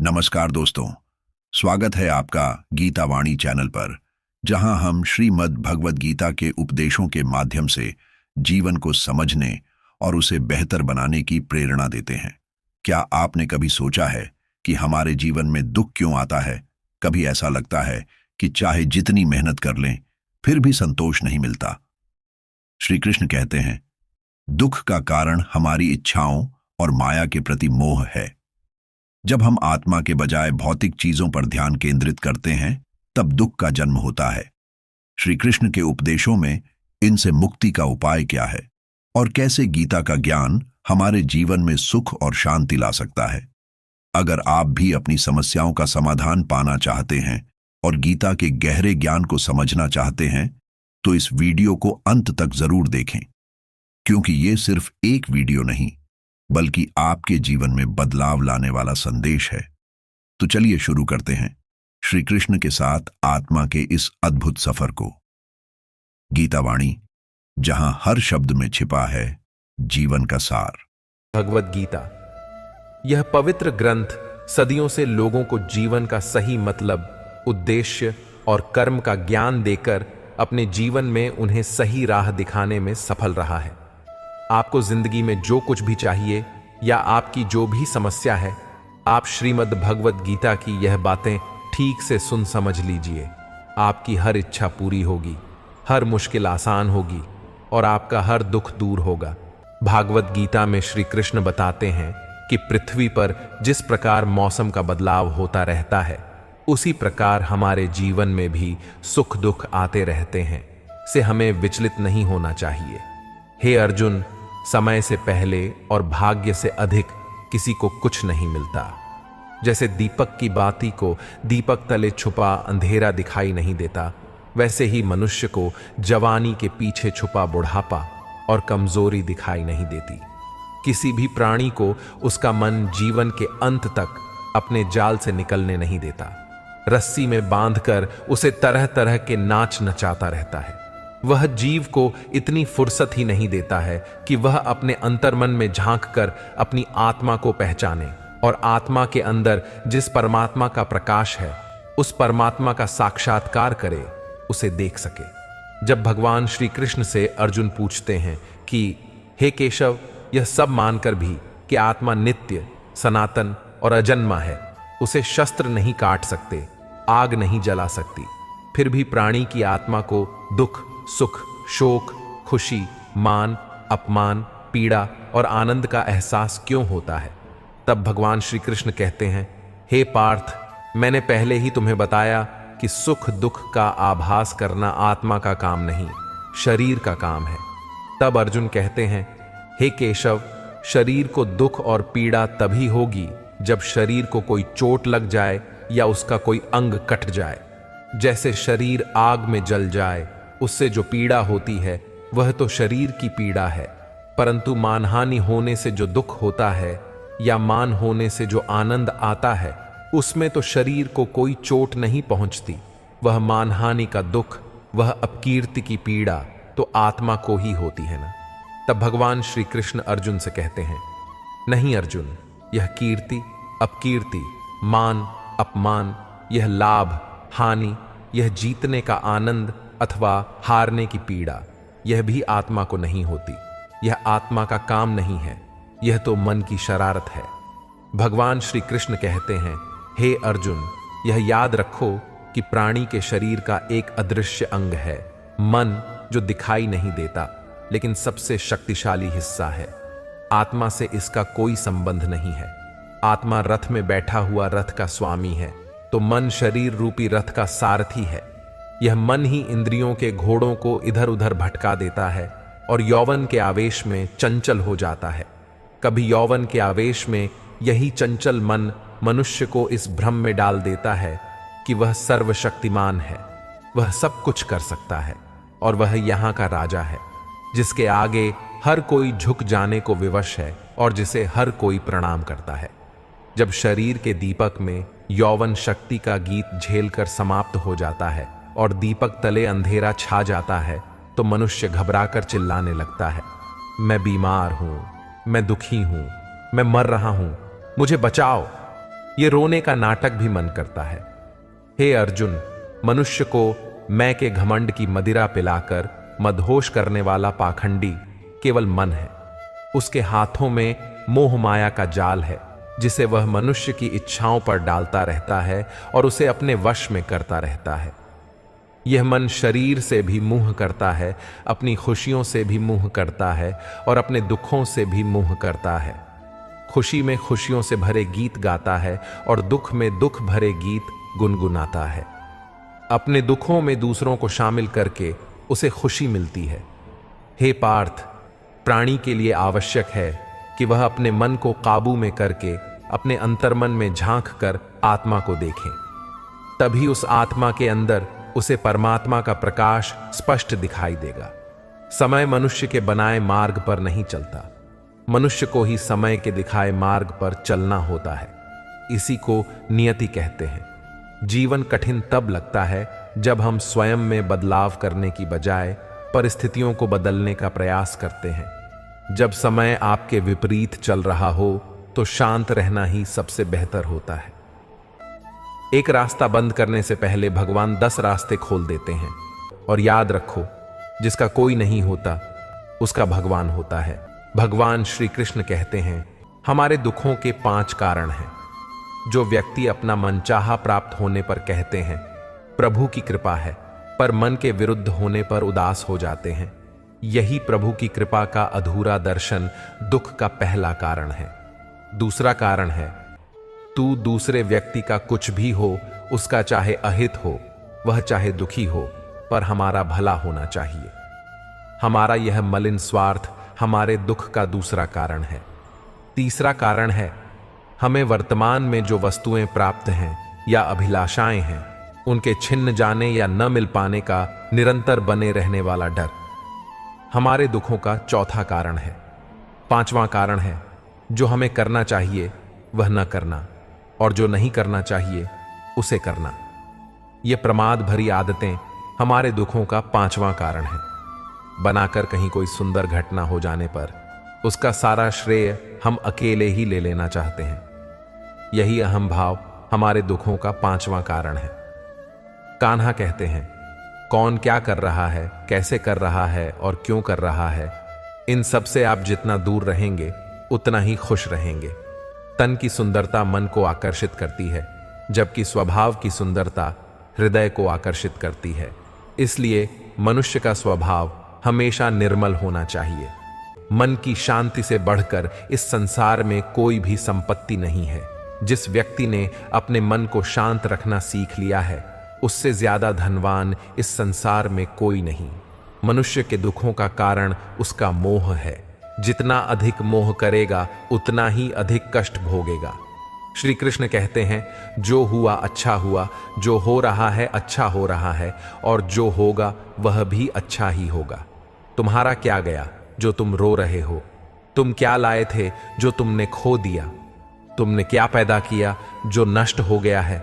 नमस्कार दोस्तों, स्वागत है आपका गीता वाणी चैनल पर, जहां हम श्रीमद् भगवद गीता के उपदेशों के माध्यम से जीवन को समझने और उसे बेहतर बनाने की प्रेरणा देते हैं। क्या आपने कभी सोचा है कि हमारे जीवन में दुख क्यों आता है? कभी ऐसा लगता है कि चाहे जितनी मेहनत कर लें, फिर भी संतोष नहीं मिलता। श्री कृष्ण कहते हैं, दुख का कारण हमारी इच्छाओं और माया के प्रति मोह है। जब हम आत्मा के बजाय भौतिक चीजों पर ध्यान केंद्रित करते हैं, तब दुख का जन्म होता है। श्री कृष्ण के उपदेशों में इनसे मुक्ति का उपाय क्या है और कैसे गीता का ज्ञान हमारे जीवन में सुख और शांति ला सकता है। अगर आप भी अपनी समस्याओं का समाधान पाना चाहते हैं और गीता के गहरे ज्ञान को समझना चाहते हैं, तो इस वीडियो को अंत तक जरूर देखें, क्योंकि ये सिर्फ एक वीडियो नहीं, बल्कि आपके जीवन में बदलाव लाने वाला संदेश है। तो चलिए शुरू करते हैं श्री कृष्ण के साथ आत्मा के इस अद्भुत सफर को। गीता वाणी, जहां हर शब्द में छिपा है जीवन का सार। भगवद गीता, यह पवित्र ग्रंथ सदियों से लोगों को जीवन का सही मतलब, उद्देश्य और कर्म का ज्ञान देकर अपने जीवन में उन्हें सही राह दिखाने में सफल रहा है। आपको जिंदगी में जो कुछ भी चाहिए या आपकी जो भी समस्या है, आप श्रीमद् भगवद गीता की यह बातें ठीक से सुन समझ लीजिए। आपकी हर इच्छा पूरी होगी, हर मुश्किल आसान होगी और आपका हर दुख दूर होगा। भागवत गीता में श्री कृष्ण बताते हैं कि पृथ्वी पर जिस प्रकार मौसम का बदलाव होता रहता है, उसी प्रकार हमारे जीवन में भी सुख दुख आते रहते हैं, से हमें विचलित नहीं होना चाहिए। हे अर्जुन, समय से पहले और भाग्य से अधिक किसी को कुछ नहीं मिलता। जैसे दीपक की बाती को दीपक तले छुपा अंधेरा दिखाई नहीं देता, वैसे ही मनुष्य को जवानी के पीछे छुपा बुढ़ापा और कमजोरी दिखाई नहीं देती। किसी भी प्राणी को उसका मन जीवन के अंत तक अपने जाल से निकलने नहीं देता। रस्सी में बांधकर उसे तरह तरह के नाच नचाता रहता है। वह जीव को इतनी फुर्सत ही नहीं देता है कि वह अपने अंतर्मन में झांक कर अपनी आत्मा को पहचाने और आत्मा के अंदर जिस परमात्मा का प्रकाश है, उस परमात्मा का साक्षात्कार करे, उसे देख सके। जब भगवान श्री कृष्ण से अर्जुन पूछते हैं कि हे केशव, यह सब मानकर भी कि आत्मा नित्य, सनातन और अजन्मा है, उसे शस्त्र नहीं काट सकते, आग नहीं जला सकती, फिर भी प्राणी की आत्मा को दुख, सुख, शोक, खुशी, मान, अपमान, पीड़ा और आनंद का एहसास क्यों होता है? तब भगवान श्री कृष्ण कहते हैं, हे पार्थ, मैंने पहले ही तुम्हें बताया कि सुख दुख का आभास करना आत्मा का काम नहीं, शरीर का काम है। तब अर्जुन कहते हैं, हे केशव, शरीर को दुख और पीड़ा तभी होगी जब शरीर को कोई चोट लग जाए या उसका कोई अंग कट जाए। जैसे शरीर आग में जल जाए, उससे जो पीड़ा होती है वह तो शरीर की पीड़ा है, परंतु मानहानि होने से जो दुख होता है या मान होने से जो आनंद आता है, उसमें तो शरीर को कोई चोट नहीं पहुंचती। वह मानहानि का दुख, वह अपकीर्ति की पीड़ा तो आत्मा को ही होती है ना। तब भगवान श्री कृष्ण अर्जुन से कहते हैं, नहीं अर्जुन, यह कीर्ति अपकीर्ति, मान अपमान, यह लाभ हानि, यह जीतने का आनंद अथवा हारने की पीड़ा, यह भी आत्मा को नहीं होती। यह आत्मा का काम नहीं है, यह तो मन की शरारत है। भगवान श्री कृष्ण कहते हैं, हे अर्जुन, यह याद रखो कि प्राणी के शरीर का एक अदृश्य अंग है, मन, जो दिखाई नहीं देता लेकिन सबसे शक्तिशाली हिस्सा है। आत्मा से इसका कोई संबंध नहीं है। आत्मा रथ में बैठा हुआ रथ का स्वामी है, तो मन शरीर रूपी रथ का सारथी है। यह मन ही इंद्रियों के घोड़ों को इधर उधर भटका देता है और यौवन के आवेश में चंचल हो जाता है। कभी यौवन के आवेश में यही चंचल मन मनुष्य को इस भ्रम में डाल देता है कि वह सर्वशक्तिमान है, वह सब कुछ कर सकता है और वह यहाँ का राजा है, जिसके आगे हर कोई झुक जाने को विवश है और जिसे हर कोई प्रणाम करता है। जब शरीर के दीपक में यौवन शक्ति का गीत झेलकर समाप्त हो जाता है और दीपक तले अंधेरा छा जाता है, तो मनुष्य घबराकर चिल्लाने लगता है, मैं बीमार हूं, मैं दुखी हूं, मैं मर रहा हूं, मुझे बचाओ। ये रोने का नाटक भी मन करता है। हे अर्जुन, मनुष्य को मैं के घमंड की मदिरा पिलाकर मदहोश करने वाला पाखंडी केवल मन है। उसके हाथों में मोह माया का जाल है, जिसे वह मनुष्य की इच्छाओं पर डालता रहता है और उसे अपने वश में करता रहता है। यह मन शरीर से भी मुंह करता है, अपनी खुशियों से भी मुंह करता है और अपने दुखों से भी मुंह करता है। खुशी में खुशियों से भरे गीत गाता है और दुख में दुख भरे गीत गुनगुनाता है। अपने दुखों में दूसरों को शामिल करके उसे खुशी मिलती है। हे पार्थ, प्राणी के लिए आवश्यक है कि वह अपने मन को काबू में करके अपने अंतर्मन में झांक कर आत्मा को देखें। तभी उस आत्मा के अंदर उसे परमात्मा का प्रकाश स्पष्ट दिखाई देगा। समय मनुष्य के बनाए मार्ग पर नहीं चलता, मनुष्य को ही समय के दिखाए मार्ग पर चलना होता है। इसी को नियति कहते हैं। जीवन कठिन तब लगता है जब हम स्वयं में बदलाव करने की बजाय परिस्थितियों को बदलने का प्रयास करते हैं। जब समय आपके विपरीत चल रहा हो तो शांत रहना ही सबसे बेहतर होता है। एक रास्ता बंद करने से पहले भगवान 10 रास्ते खोल देते हैं। और याद रखो, जिसका कोई नहीं होता उसका भगवान होता है। भगवान श्री कृष्ण कहते हैं, हमारे दुखों के 5 कारण हैं। जो व्यक्ति अपना मनचाहा प्राप्त होने पर कहते हैं प्रभु की कृपा है, पर मन के विरुद्ध होने पर उदास हो जाते हैं, यही प्रभु की कृपा का अधूरा दर्शन दुख का पहला कारण है। दूसरा कारण है, तू दूसरे व्यक्ति का कुछ भी हो, उसका चाहे अहित हो, वह चाहे दुखी हो, पर हमारा भला होना चाहिए। हमारा यह मलिन स्वार्थ हमारे दुख का दूसरा कारण है। तीसरा कारण है, हमें वर्तमान में जो वस्तुएं प्राप्त हैं या अभिलाषाएं हैं, उनके छिन्न जाने या न मिल पाने का निरंतर बने रहने वाला डर हमारे दुखों का चौथा कारण है। 5वां कारण है, जो हमें करना चाहिए वह न करना और जो नहीं करना चाहिए उसे करना। ये प्रमाद भरी आदतें हमारे दुखों का 5वां कारण है। बनाकर कहीं कोई सुंदर घटना हो जाने पर उसका सारा श्रेय हम अकेले ही ले लेना चाहते हैं। यही अहम भाव हमारे दुखों का 5वां कारण है। कान्हा कहते हैं, कौन क्या कर रहा है, कैसे कर रहा है और क्यों कर रहा है, इन सब से आप जितना दूर रहेंगे उतना ही खुश रहेंगे। तन की सुंदरता मन को आकर्षित करती है, जबकि स्वभाव की सुंदरता हृदय को आकर्षित करती है। इसलिए मनुष्य का स्वभाव हमेशा निर्मल होना चाहिए। मन की शांति से बढ़कर इस संसार में कोई भी संपत्ति नहीं है। जिस व्यक्ति ने अपने मन को शांत रखना सीख लिया है, उससे ज्यादा धनवान इस संसार में कोई नहीं। मनुष्य के दुखों का कारण उसका मोह है। जितना अधिक मोह करेगा उतना ही अधिक कष्ट भोगेगा। श्री कृष्ण कहते हैं, जो हुआ अच्छा हुआ, जो हो रहा है अच्छा हो रहा है, और जो होगा वह भी अच्छा ही होगा। तुम्हारा क्या गया जो तुम रो रहे हो? तुम क्या लाए थे जो तुमने खो दिया? तुमने क्या पैदा किया जो नष्ट हो गया है?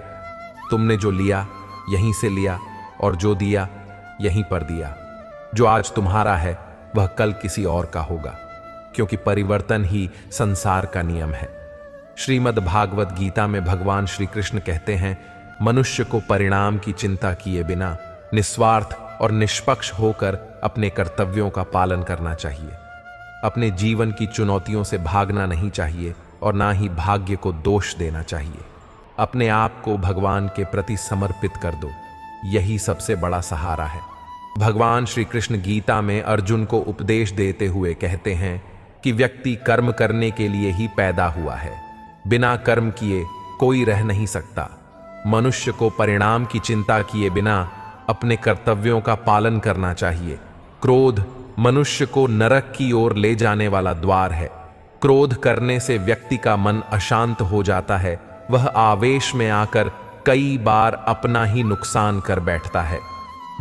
तुमने जो लिया यहीं से लिया और जो दिया यहीं पर दिया। जो आज तुम्हारा है वह कल किसी और का होगा, क्योंकि परिवर्तन ही संसार का नियम है। श्रीमद् भागवत गीता में भगवान श्री कृष्ण कहते हैं, मनुष्य को परिणाम की चिंता किए बिना निस्वार्थ और निष्पक्ष होकर अपने कर्तव्यों का पालन करना चाहिए। अपने जीवन की चुनौतियों से भागना नहीं चाहिए और ना ही भाग्य को दोष देना चाहिए। अपने आप को भगवान के प्रति समर्पित कर दो, यही सबसे बड़ा सहारा है। भगवान श्री कृष्ण गीता में अर्जुन को उपदेश देते हुए कहते हैं कि व्यक्ति कर्म करने के लिए ही पैदा हुआ है, बिना कर्म किए कोई रह नहीं सकता। मनुष्य को परिणाम की चिंता किए बिना अपने कर्तव्यों का पालन करना चाहिए। क्रोध मनुष्य को नरक की ओर ले जाने वाला द्वार है। क्रोध करने से व्यक्ति का मन अशांत हो जाता है। वह आवेश में आकर कई बार अपना ही नुकसान कर बैठता है।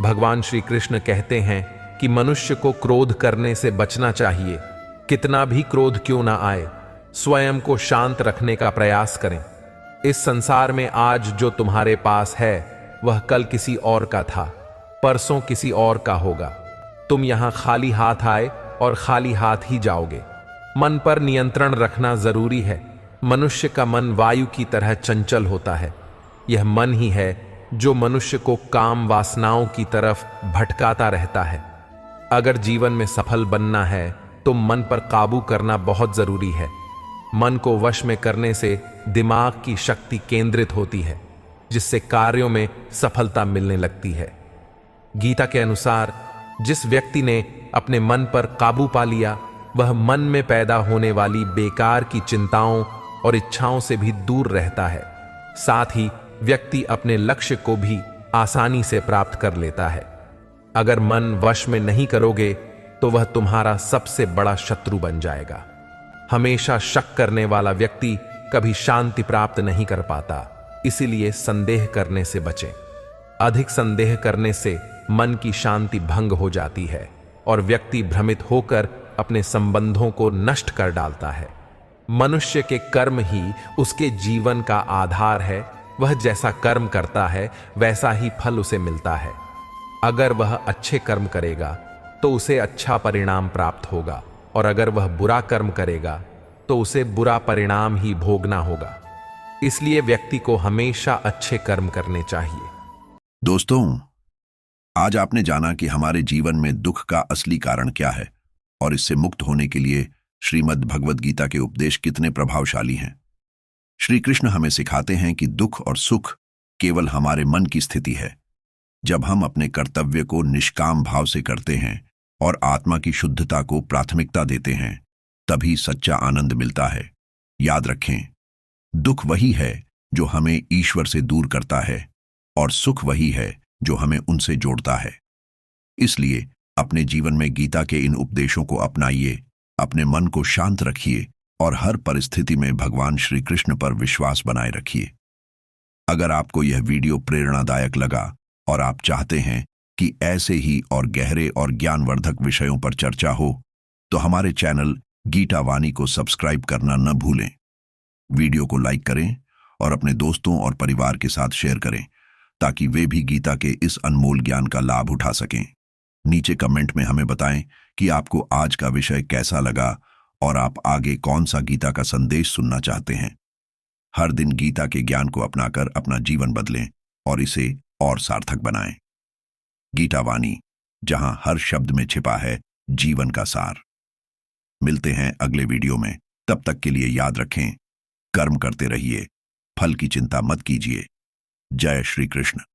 भगवान श्री कृष्ण कहते हैं कि मनुष्य को क्रोध करने से बचना चाहिए। कितना भी क्रोध क्यों ना आए, स्वयं को शांत रखने का प्रयास करें। इस संसार में आज जो तुम्हारे पास है वह कल किसी और का था, परसों किसी और का होगा। तुम यहां खाली हाथ आए और खाली हाथ ही जाओगे। मन पर नियंत्रण रखना जरूरी है। मनुष्य का मन वायु की तरह चंचल होता है। यह मन ही है जो मनुष्य को काम वासनाओं की तरफ भटकाता रहता है। अगर जीवन में सफल बनना है तो मन पर काबू करना बहुत जरूरी है। मन को वश में करने से दिमाग की शक्ति केंद्रित होती है, जिससे कार्यों में सफलता मिलने लगती है। गीता के अनुसार जिस व्यक्ति ने अपने मन पर काबू पा लिया, वह मन में पैदा होने वाली बेकार की चिंताओं और इच्छाओं से भी दूर रहता है। साथ ही व्यक्ति अपने लक्ष्य को भी आसानी से प्राप्त कर लेता है। अगर मन वश में नहीं करोगे तो वह तुम्हारा सबसे बड़ा शत्रु बन जाएगा। हमेशा शक करने वाला व्यक्ति कभी शांति प्राप्त नहीं कर पाता, इसीलिए संदेह करने से बचें। अधिक संदेह करने से मन की शांति भंग हो जाती है और व्यक्ति भ्रमित होकर अपने संबंधों को नष्ट कर डालता है। मनुष्य के कर्म ही उसके जीवन का आधार है। वह जैसा कर्म करता है वैसा ही फल उसे मिलता है। अगर वह अच्छे कर्म करेगा तो उसे अच्छा परिणाम प्राप्त होगा, और अगर वह बुरा कर्म करेगा तो उसे बुरा परिणाम ही भोगना होगा। इसलिए व्यक्ति को हमेशा अच्छे कर्म करने चाहिए। दोस्तों, आज आपने जाना कि हमारे जीवन में दुख का असली कारण क्या है और इससे मुक्त होने के लिए श्रीमद् भगवद गीता के उपदेश कितने प्रभावशाली हैं। श्री कृष्ण हमें सिखाते हैं कि दुख और सुख केवल हमारे मन की स्थिति है। जब हम अपने कर्तव्य को निष्काम भाव से करते हैं और आत्मा की शुद्धता को प्राथमिकता देते हैं, तभी सच्चा आनंद मिलता है। याद रखें, दुख वही है जो हमें ईश्वर से दूर करता है और सुख वही है जो हमें उनसे जोड़ता है। इसलिए अपने जीवन में गीता के इन उपदेशों को अपनाइए, अपने मन को शांत रखिए और हर परिस्थिति में भगवान श्री कृष्ण पर विश्वास बनाए रखिए। अगर आपको यह वीडियो प्रेरणादायक लगा और आप चाहते हैं कि ऐसे ही और गहरे और ज्ञानवर्धक विषयों पर चर्चा हो, तो हमारे चैनल गीता वाणी को सब्सक्राइब करना न भूलें। वीडियो को लाइक करें और अपने दोस्तों और परिवार के साथ शेयर करें, ताकि वे भी गीता के इस अनमोल ज्ञान का लाभ उठा सकें। नीचे कमेंट में हमें बताएं कि आपको आज का विषय कैसा लगा और आप आगे कौन सा गीता का संदेश सुनना चाहते हैं। हर दिन गीता के ज्ञान को अपनाकर अपना जीवन बदलें और इसे और सार्थक बनाएं। गीता वाणी, जहां हर शब्द में छिपा है जीवन का सार। मिलते हैं अगले वीडियो में। तब तक के लिए याद रखें, कर्म करते रहिए, फल की चिंता मत कीजिए। जय श्री कृष्ण।